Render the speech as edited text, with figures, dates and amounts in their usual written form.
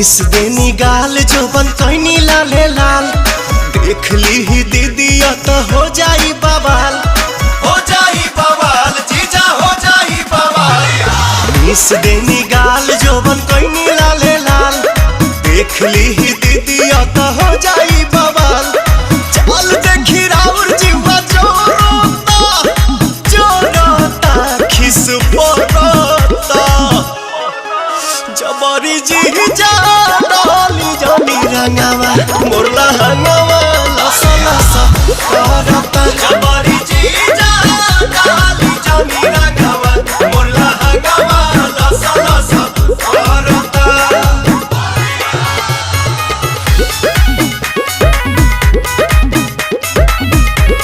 Miss देनी गाल जोबन कहनी लाले लाल देख ली ही दीदी तो हो जाई बवाल जीजा हो जाई बवाल। मिस देनी गाल जोबन कहनी लाले लाल देख ली ही दीदी तो हो जाई बवाल। चल देखी राउर जीवा जोरता खिस पोरता जबरी जीजा डाली जानी रंगावा मोरला हंगावा लसा लसा करता।